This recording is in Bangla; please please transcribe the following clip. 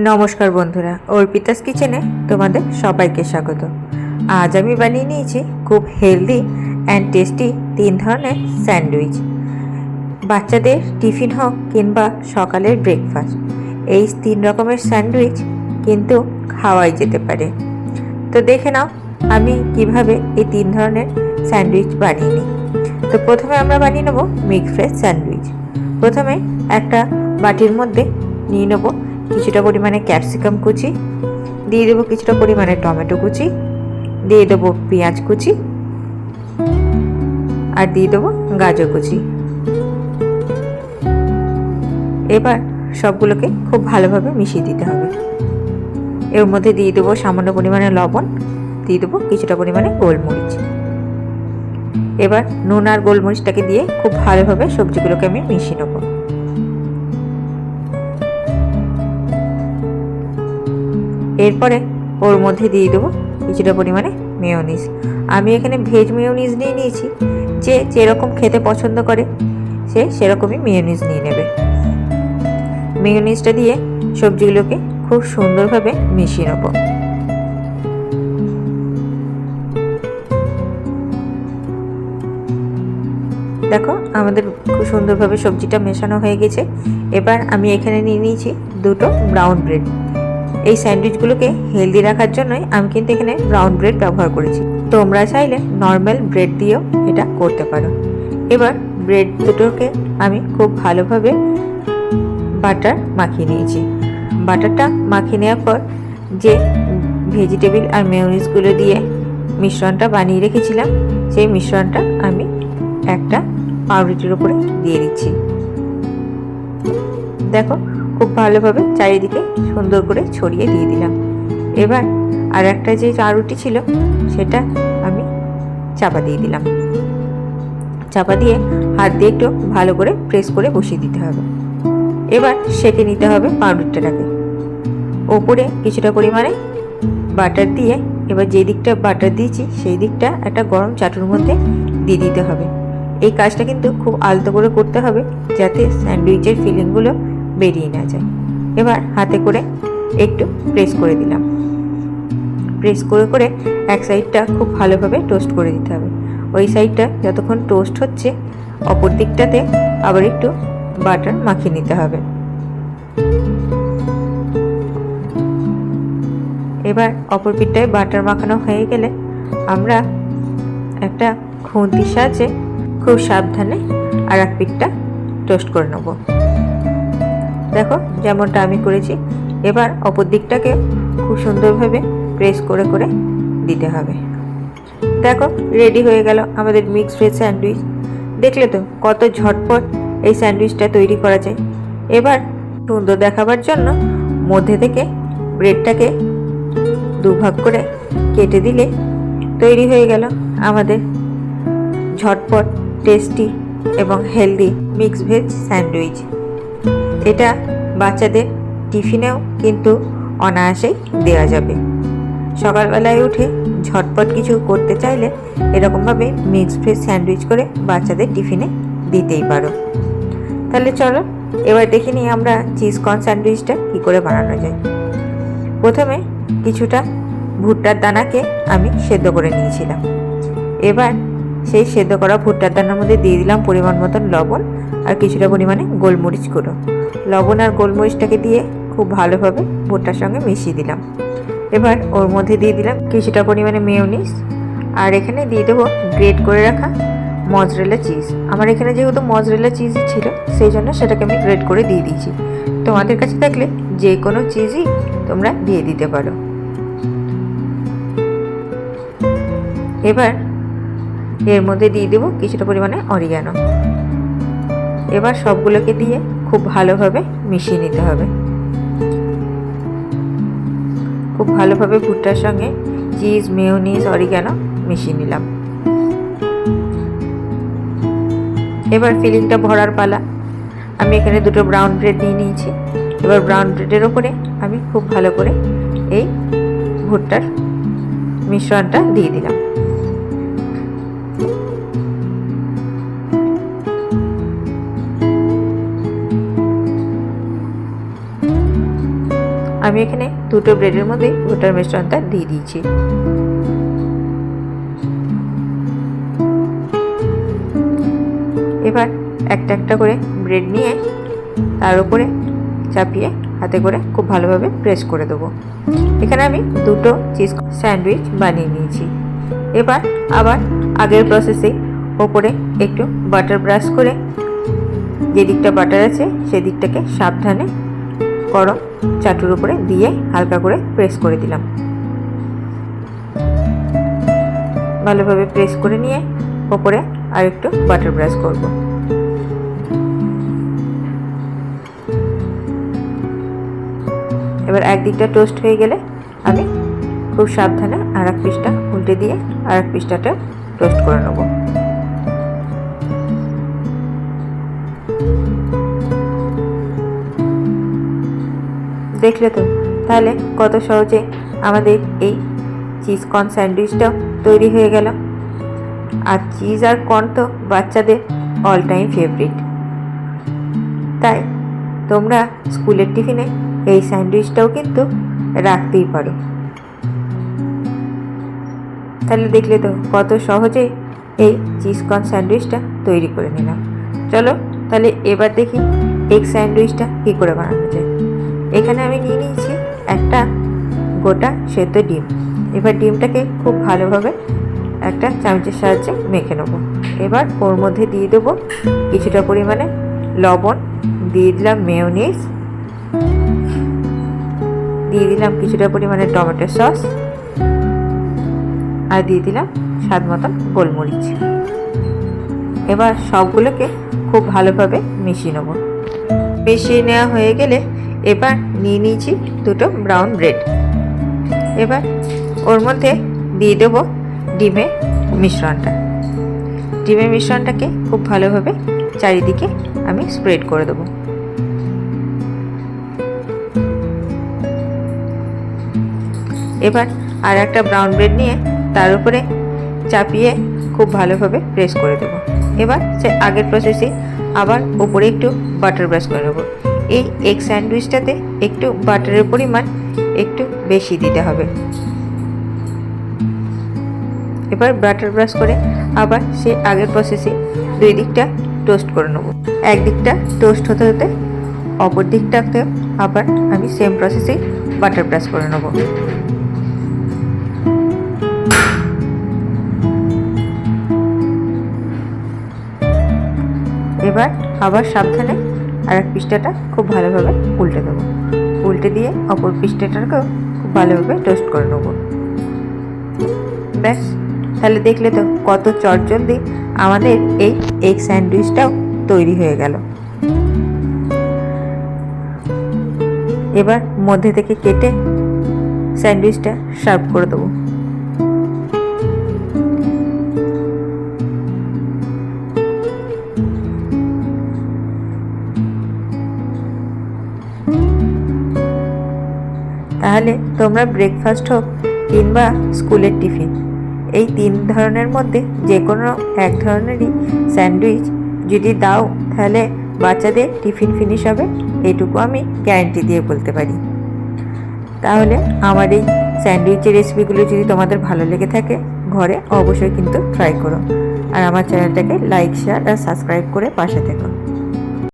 নমস্কার বন্ধুরা, অর্পিতাস কিচেনে তোমাদের সবাইকে স্বাগত। আজ আমি বানিয়ে নিয়েছি খুব হেলদি অ্যান্ড টেস্টি 3 ধরনের স্যান্ডউইচ। বাচ্চাদের টিফিন হোক কিংবা সকালের ব্রেকফাস্ট, এই 3 রকমের স্যান্ডউইচ কিন্তু খাওয়াই যেতে পারে। তো দেখে নাও আমি কিভাবে এই 3 ধরনের স্যান্ডউইচ বানিয়ে নিই। তো প্রথমে আমরা বানিয়ে নেব মিক্স ভেজ স্যান্ডউইচ। প্রথমে একটা বাটির মধ্যে নিয়ে নেব কিছুটা পরিমাণে ক্যাপসিকাম কুচি, দিয়ে দেবো কিছুটা পরিমাণে টমেটো কুচি, দিয়ে দেবো পেঁয়াজ কুচি আর দিয়ে দেবো গাজর কুচি। এবার সবগুলোকে খুব ভালোভাবে মিশিয়ে দিতে হবে। এর মধ্যে দিয়ে দেবো সামান্য পরিমাণে লবণ, দিয়ে দেবো কিছুটা পরিমাণে গোলমরিচ। এবার নুন আর গোলমরিচটাকে দিয়ে খুব ভালোভাবে সবজিগুলোকে আমি মিশিয়ে নেবো। এরপরে ওর মধ্যে দিয়ে দেবো কিছুটা পরিমাণে মেয়োনিজ। আমি এখানে ভেজ মেয়োনিজ নিয়ে নিয়েছি, যে যেরকম খেতে পছন্দ করে সে সেরকমই মেয়োনিজ নিয়ে নেবে। মেয়োনিজটা দিয়ে সবজিগুলোকে খুব সুন্দরভাবে মিশিয়ে নেব। দেখো আমাদের খুব সুন্দরভাবে সবজিটা মেশানো হয়ে গেছে। এবার আমি এখানে নিয়ে নিয়েছি দুটো ব্রাউন ব্রেড। এই স্যান্ডউইচগুলোকে হেলদি রাখার জন্যই আমি কিন্তু এখানে ব্রাউন ব্রেড ব্যবহার করেছি। তোমরা চাইলে নর্মাল ব্রেড দিয়েও এটা করতে পারো। এবার ব্রেড দুটোকে আমি খুব ভালোভাবে বাটার মাখিয়ে নিয়েছি। বাটারটা মাখিয়ে নেওয়ার পর যে ভেজিটেবিল আর মেয়োনিজগুলো দিয়ে মিশ্রণটা বানিয়ে রেখেছিলাম, সেই মিশ্রণটা আমি একটা পাউরুটির উপরে দিয়ে দিচ্ছি। দেখো খুব ভালোভাবে চারিদিকে সুন্দর করে ছড়িয়ে দিয়ে দিলাম। এবার আর একটা যে পাউরুটি ছিল সেটা আমি চাপা দিয়ে দিলাম। চাপা দিয়ে হাত দিয়ে একটু ভালো করে প্রেস করে বসিয়ে দিতে হবে। এবার সেঁকে নিতে হবে পাউরুটিটাকে। ওপরে কিছুটা পরিমাণে বাটার দিয়ে এবার যে দিকটা বাটার দিয়েছি সেই দিকটা একটা গরম চাটুর মধ্যে দিয়ে দিতে হবে। এই কাজটা কিন্তু খুব আলতো করে করতে হবে যাতে স্যান্ডউইচের ফিলিংগুলো বেরিয়ে না যায়। এবার হাতে করে একটু প্রেস করে দিলাম। প্রেস করে করে এক সাইডটা খুব ভালোভাবে টোস্ট করে দিতে হবে। ওই সাইডটা যতক্ষণ টোস্ট হচ্ছে অপর দিকটাতে আবার একটু বাটার মাখিয়ে নিতে হবে। এবার অপর পিঠটায় বাটার মাখানো হয়ে গেলে আমরা একটা খুন্তির সাহায্যে খুব সাবধানে আর এক পিঠটা টোস্ট করে নেব। দেখো যেমনটা আমি করেছি। এবার অপর দিকটাকে খুব সুন্দরভাবে প্রেস করে করে দিতে হবে। দেখো রেডি হয়ে গেল আমাদের মিক্স ভেজ স্যান্ডউইচ। দেখলে তো কত ঝটপট এই স্যান্ডউইচটা তৈরি করা যায়। এবার সুন্দর দেখাবার জন্য মধ্যে থেকে ব্রেডটাকে দুভাগ করে কেটে দিলে তৈরি হয়ে গেল আমাদের ঝটপট টেস্টি এবং হেলদি মিক্স ভেজ স্যান্ডউইচ। এটা বাচ্চাদের টিফিনেও কিন্তু অনায়াসেই দেওয়া যাবে। সকালবেলায় উঠে ঝটপট কিছু করতে চাইলে এরকমভাবে মিক্স ভেজ স্যান্ডউইচ করে বাচ্চাদের টিফিনে দিতেই পারো। তাহলে চলো এবার দেখে নিই আমরা চিজ কর্ন স্যান্ডউইচটা কী করে বানানো যায়। প্রথমে কিছুটা ভুট্টার দানাকে আমি সেদ্ধ করে নিয়েছিলাম। এবার সেই সেদ্ধ করা ভুট্টার দানার মধ্যে দিয়ে দিলাম পরিমাণ মতন লবণ আর কিছুটা পরিমাণে গোলমরিচ গুঁড়ো। লবণ আর গোলমরিচটাকে দিয়ে খুব ভালোভাবে ভুট্টার সঙ্গে মিশিয়ে দিলাম। এবার ওর মধ্যে দিয়ে দিলাম কিছুটা পরিমাণে মেয়োনিজ আর এখানে দিয়ে দেবো গ্রেট করে রাখা মজরেলা চিজ। আমার এখানে যেহেতু মজরেলা চিজই ছিল সেই জন্য সেটাকে আমি গ্রেট করে দিয়ে দিয়েছি। তোমাদের কাছে থাকলে যে কোনো চিজই তোমরা দিয়ে দিতে পারো। এবার এর মধ্যে দিয়ে দেবো কিছুটা পরিমাণে অরিগানো। এবার সবগুলোকে দিয়ে খুব ভালোভাবে মিশিয়ে নিতে হবে। খুব ভালোভাবে ভুট্টার সঙ্গে চিজ, মেয়োনিজ, অরিগানো মিশিয়ে নিলাম। এবার ফিলিংটা ভরার পালা। আমি এখানে দুটো ব্রাউন ব্রেড নিয়ে নিয়েছি। এবার ব্রাউন ব্রেডের ওপরে আমি খুব ভালো করে এই ভুট্টার মিশ্রণটা দিয়ে দিলাম। আমি এখানে দুটো ব্রেডের মধ্যে গোটার মিশ্রণটা দিয়ে দিয়েছি। এবার একটা একটা করে ব্রেড নিয়ে তার উপরে চাপিয়ে হাতে করে খুব ভালোভাবে প্রেস করে দেবো। এখানে আমি দুটো চিজ স্যান্ডউইচ বানিয়ে নিয়েছি। এবার আবার আগের প্রসেসে ওপরে একটু বাটার ব্রাশ করে যে দিকটা বাটার আছে সেদিকটাকে সাবধানে গরম চাটুর উপরে দিয়ে হালকা করে প্রেস করে দিলাম। ভালোভাবে প্রেস করে নিয়ে ওপরে আর একটু বাটার ব্রাশ করব। এবার একদিকটা টোস্ট হয়ে গেলে আমি খুব সাবধানে আর এক পিসটা উল্টে দিয়ে আর এক পিসটাতে টোস্ট করে নেব। দেখলে তো তাহলে কত সহজে আমাদের এই চিজ কর্ন স্যান্ডউইচটাও তৈরি হয়ে গেল। আর চিজ আর কর্ন তো বাচ্চাদের অল টাইম ফেভারিট, তাই তোমরা স্কুলের টিফিনে এই স্যান্ডউইচটাও কিন্তু রাখতেই পারো। তাহলে দেখলে তো কত সহজে এই চিজ কর্ন স্যান্ডউইচটা তৈরি করে নিলাম। চলো তাহলে এবার দেখি এগ স্যান্ডউইচটা কী করে বানানো যায়। এখানে আমি নিয়ে নিয়েছি একটা গোটা সেদ্ধ ডিম। এবার ডিমটাকে খুব ভালোভাবে একটা চামচের সাহায্যে মেখে নেব। এবার ওর মধ্যে দিয়ে দেবো কিছুটা পরিমাণে লবণ, দিয়ে দিলাম মেয়োনিজ, দিয়ে দিলাম কিছুটা পরিমাণে টমেটো সস, আর দিয়ে দিলাম স্বাদ মতন গোলমরিচ। এবার সবগুলোকে খুব ভালোভাবে মিশিয়ে নেব। মিশিয়ে নেওয়া হয়ে গেলে এবার নিয়ে নিয়েছি দুটো ব্রাউন ব্রেড। এবার ওর মধ্যে দিয়ে দেবো ডিমের মিশ্রণটা। ডিমের মিশ্রণটাকে খুব ভালোভাবে চারিদিকে আমি স্প্রেড করে দেবো। এবার আর একটা ব্রাউন ব্রেড নিয়ে তার উপরে চাপিয়ে খুব ভালোভাবে প্রেস করে দেবো। এবার সে আগের প্রসেসে আবার উপরে একটু বাটার ব্রাশ করে নেবো। এই এগ স্যান্ডউইচটাতে একটু বাটারের পরিমাণ একটু বেশি দিতে হবে। এবার বাটার ব্রাশ করে আবার সে আগের প্রসেসে দুই দিকটা টোস্ট করে নেব। একদিকটা টোস্ট হতে হতে অপর দিকটাতে আবার আমি সেম প্রসেসেই বাটার ব্রাশ করে নেব। এবার আবার সাবধানে আর এক পিসটাটা খুব ভালোভাবে উল্টে দেবো। উল্টে দিয়ে অপর পিসটাটাকেও খুব ভালোভাবে টোস্ট করে নেব। ব্যাস, তাহলে দেখলে তো কত চটজলদি আমাদের এই এগ স্যান্ডউইচটাও তৈরি হয়ে গেল। এবার মধ্যে থেকে কেটে স্যান্ডউইচটা সার্ভ করে দেবো। তাহলে তোমরা ব্রেকফাস্ট হোক কিংবা স্কুলের টিফিন, এই তিন ধরনের মধ্যে যে কোনো এক ধরনেরই স্যান্ডউইচ যদি দাও তাহলে বাচ্চাদের টিফিন ফিনিশ হবে, এইটুকু আমি গ্যারান্টি দিয়ে বলতে পারি। তাহলে আমার এই স্যান্ডউইচের রেসিপিগুলো যদি তোমাদের ভালো লেগে থাকে ঘরে অবশ্যই কিন্তু ট্রাই করো। আর আমার চ্যানেলটাকে লাইক, শেয়ার আর সাবস্ক্রাইব করে পাশে থেকো।